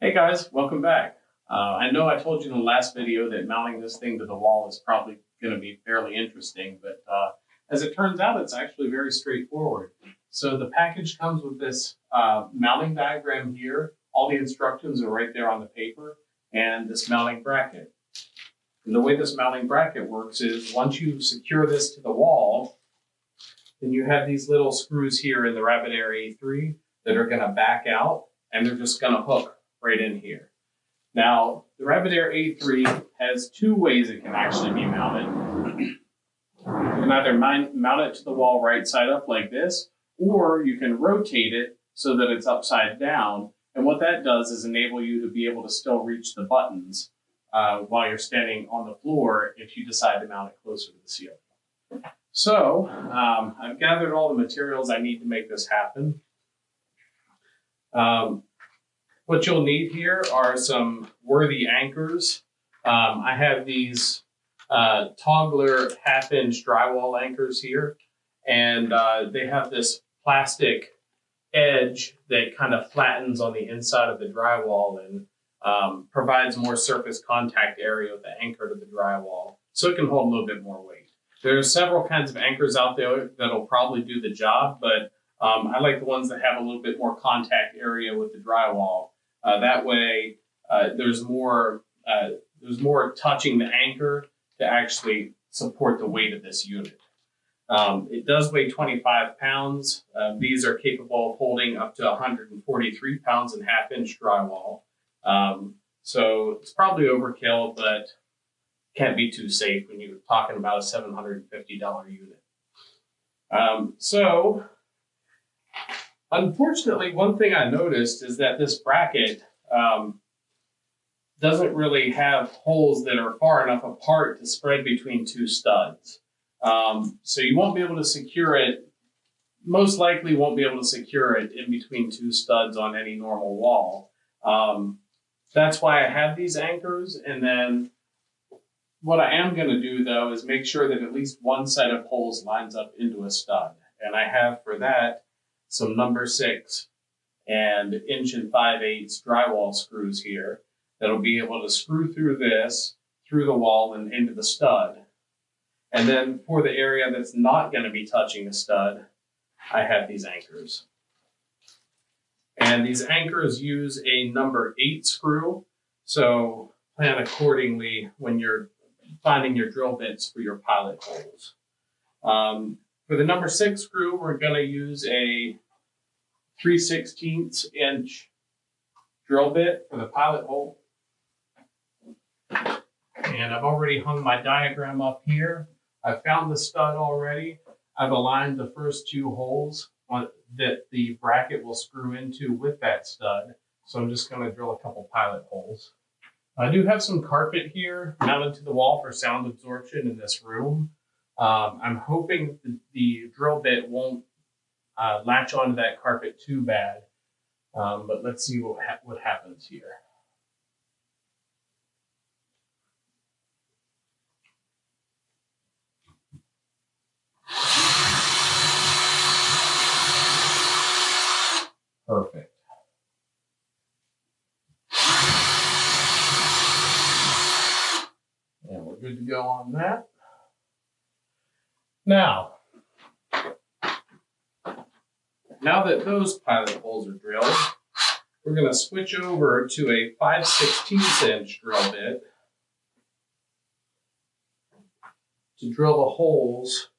Hey guys, welcome back. I know I told you in the last video that mounting this thing to the wall is probably going to be fairly interesting, but as it turns out, it's actually very straightforward. So the package comes with this mounting diagram here. All the instructions are right there on the paper, and this mounting bracket. And the way this mounting bracket works is once you secure this to the wall, then you have these little screws here in the Rabbit Air A3 that are going to back out, and they're just going to hook right in here. Now, the Rabbit Air A3 has two ways it can actually be mounted. You can either mount it to the wall right side up like this, or you can rotate it so that it's upside down. And what that does is enable you to be able to still reach the buttons while you're standing on the floor if you decide to mount it closer to the ceiling. So I've gathered all the materials I need to make this happen. What you'll need here are some worthy anchors. I have these Toggler 1/2-inch drywall anchors here, and they have this plastic edge that kind of flattens on the inside of the drywall and provides more surface contact area with the anchor to the drywall, so it can hold a little bit more weight. There's several kinds of anchors out there that'll probably do the job, but I like the ones that have a little bit more contact area with the drywall. That way, there's more touching the anchor to actually support the weight of this unit. It does weigh 25 pounds. These are capable of holding up to 143 pounds in 1/2-inch drywall. So it's probably overkill, but can't be too safe when you're talking about a $750 unit. Unfortunately, one thing I noticed is that this bracket doesn't really have holes that are far enough apart to spread between two studs. So you won't be able to secure it, most likely won't be able to secure it in between two studs on any normal wall. That's why I have these anchors. And then what I am going to do, though, is make sure that at least one set of holes lines up into a stud. And I have for that some number 6 and 1 5/8 drywall screws here that'll be able to screw through this, through the wall and into the stud. And then for the area that's not going to be touching the stud, I have these anchors. And these anchors use a number 8 screw, so plan accordingly when you're finding your drill bits for your pilot holes. For the number 6 screw, we're going to use a 3/16 inch drill bit for the pilot hole. And I've already hung my diagram up here. I found the stud already. I've aligned the first 2 holes that the bracket will screw into with that stud. So I'm just going to drill a couple pilot holes. I do have some carpet here mounted to the wall for sound absorption in this room. I'm hoping the drill bit won't latch onto that carpet too bad, but let's see what happens here. Perfect. And we're good to go on that. Now that those pilot holes are drilled, we're going to switch over to a 5/16 inch drill bit to drill the holes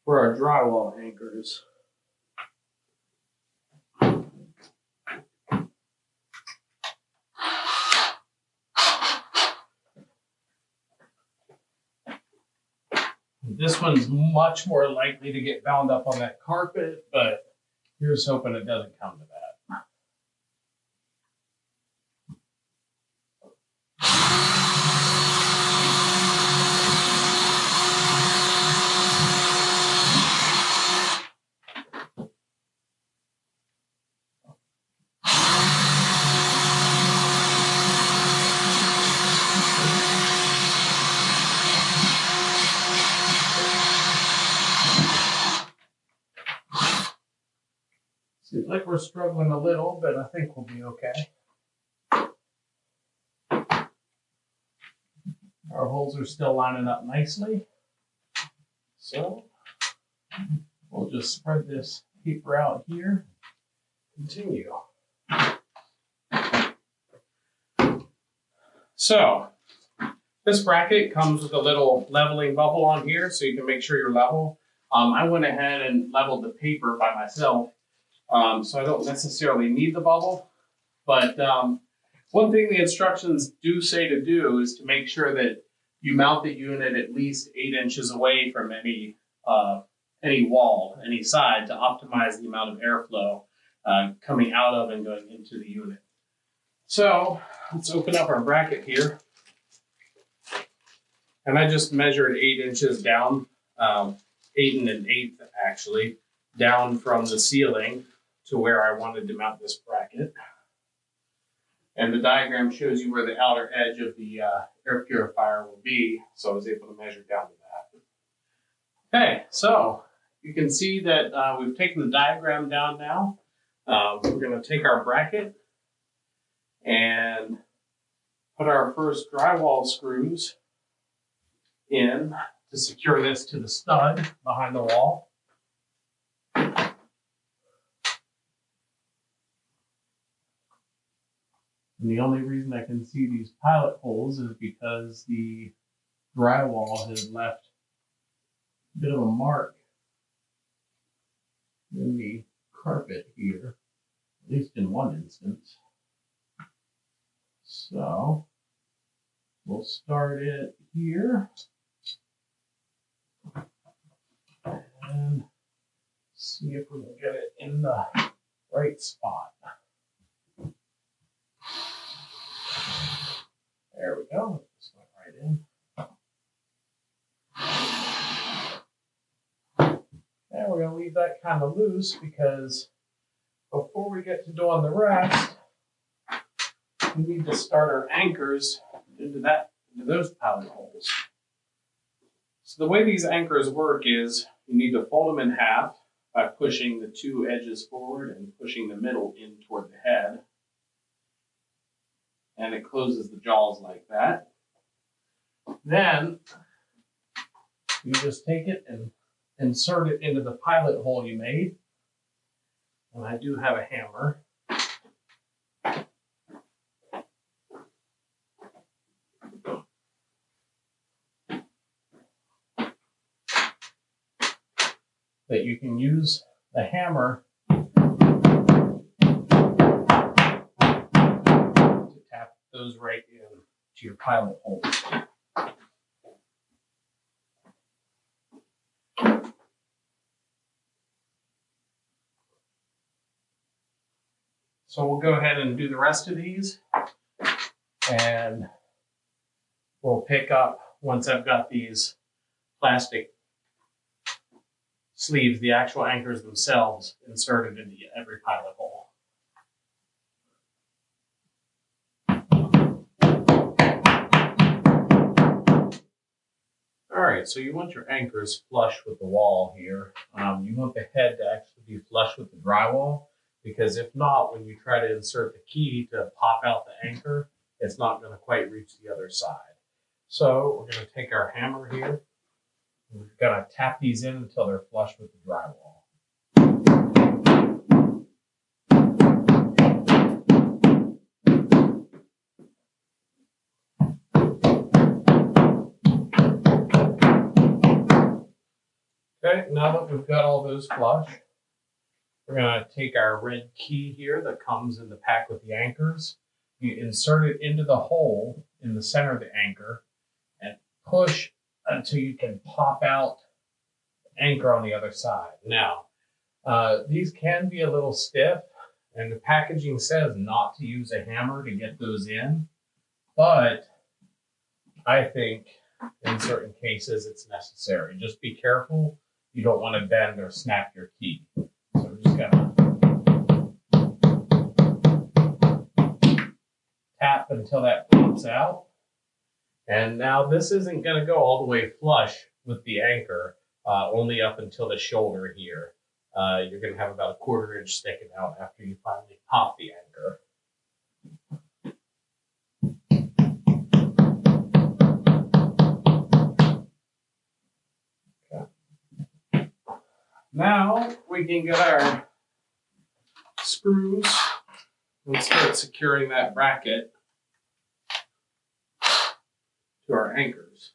for our drywall anchors. This one's much more likely to get bound up on that carpet, but here's hoping it doesn't come to that. Seems like we're struggling a little, but I think we'll be okay. Our holes are still lining up nicely. So we'll just spread this paper out here. Continue. So this bracket comes with a little leveling bubble on here so you can make sure you're level. I went ahead and leveled the paper by myself, so I don't necessarily need the bubble. But one thing the instructions do say to do is to make sure that you mount the unit at least 8 inches away from any wall, any side, to optimize the amount of airflow coming out of and going into the unit. So let's open up our bracket here. And I just measured 8 inches down, 8 1/8 actually, down from the ceiling to where I wanted to mount this bracket. And the diagram shows you where the outer edge of the air purifier will be, so I was able to measure down to that. Okay, so you can see that we've taken the diagram down now. We're going to take our bracket and put our first drywall screws in to secure this to the stud behind the wall. And the only reason I can see these pilot holes is because the drywall has left a bit of a mark in the carpet here, at least in one instance. So we'll start it here and see if we can get it in the right spot. There we go. This went right in. And we're going to leave that kind of loose because before we get to doing the rest, we need to start our anchors into those pilot holes. So the way these anchors work is you need to fold them in half by pushing the 2 edges forward and pushing the middle in toward the head. And it closes the jaws like that. Then you just take it and insert it into the pilot hole you made. And I do have a hammer. That you can use the hammer to tap those right into your pilot holes. So we'll go ahead and do the rest of these, and we'll pick up once I've got these plastic sleeves, the actual anchors themselves, inserted into every pilot hole. All right, so you want your anchors flush with the wall here. You want the head to actually be flush with the drywall, because if not, when you try to insert the key to pop out the anchor, it's not going to quite reach the other side. So we're going to take our hammer here. We're going to tap these in until they're flush with the drywall. Okay, now that we've got all those flush, we're going to take our red key here that comes in the pack with the anchors. You insert it into the hole in the center of the anchor and push until you can pop out the anchor on the other side. Now, these can be a little stiff, and the packaging says not to use a hammer to get those in, but I think in certain cases it's necessary. Just be careful. You don't want to bend or snap your key. So we're just gonna tap until that pops out. And now this isn't going to go all the way flush with the anchor, only up until the shoulder here. You're going to have about a 1/4 inch sticking out after you finally pop the anchor. Now we can get our screws and start securing that bracket to our anchors.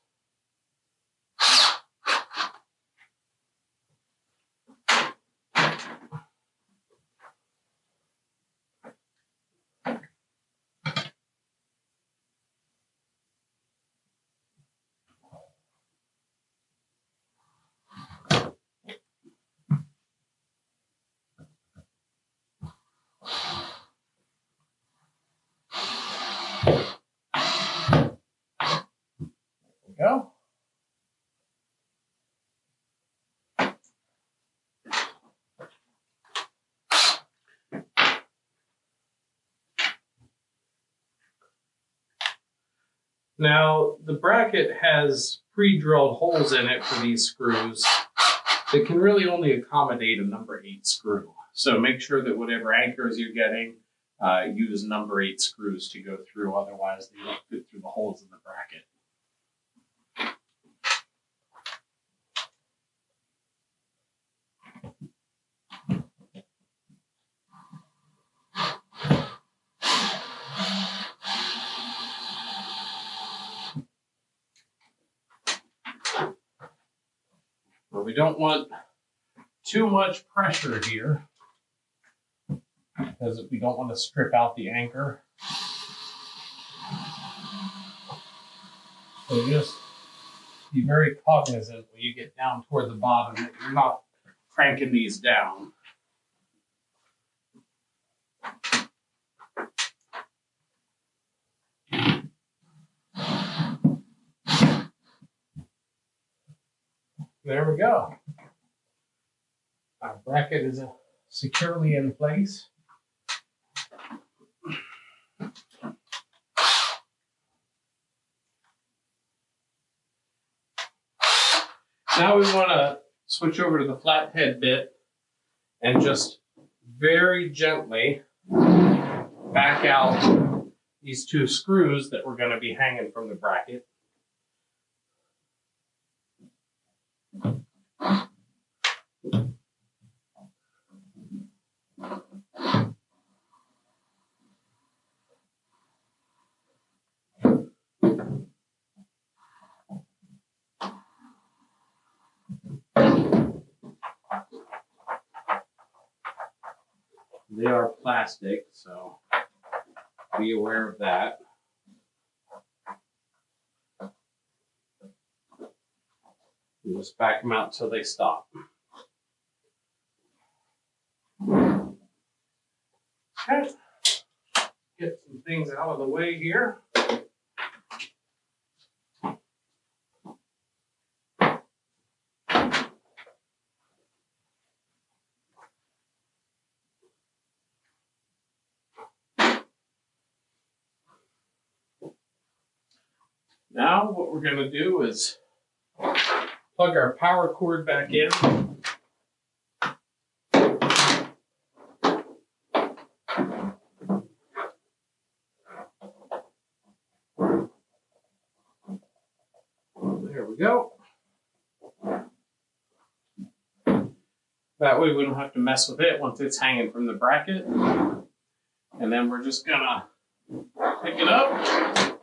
Go. Now, the bracket has pre-drilled holes in it for these screws that can really only accommodate a number 8 screw. So make sure that whatever anchors you're getting, use number 8 screws to go through, otherwise they won't fit through the holes in the bracket. But we don't want too much pressure here, because we don't want to strip out the anchor. So just be very cognizant when you get down toward the bottom that you're not cranking these down. There we go. Our bracket is securely in place. Now we want to switch over to the flathead bit and just very gently back out these 2 screws that we're going to be hanging from the bracket. They are plastic, so be aware of that. You just back them out till they stop. Okay. Get some things out of the way here. Now what we're going to do is plug our power cord back in. There we go. That way we don't have to mess with it once it's hanging from the bracket. And then we're just gonna pick it up,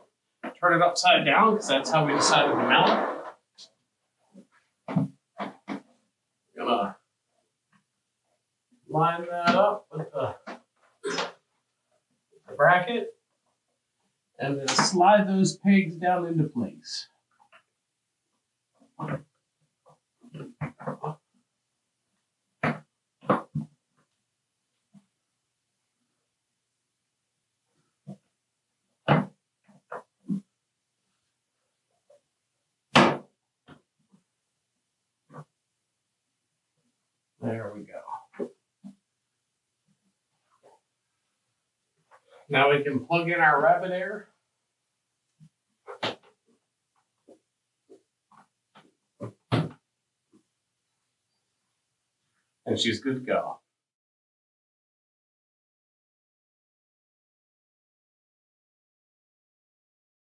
turn it upside down, because that's how we decided to mount it. Gonna line that up with the bracket and then slide those pegs down into place. There we go. Now we can plug in our rabbit air. And she's good to go.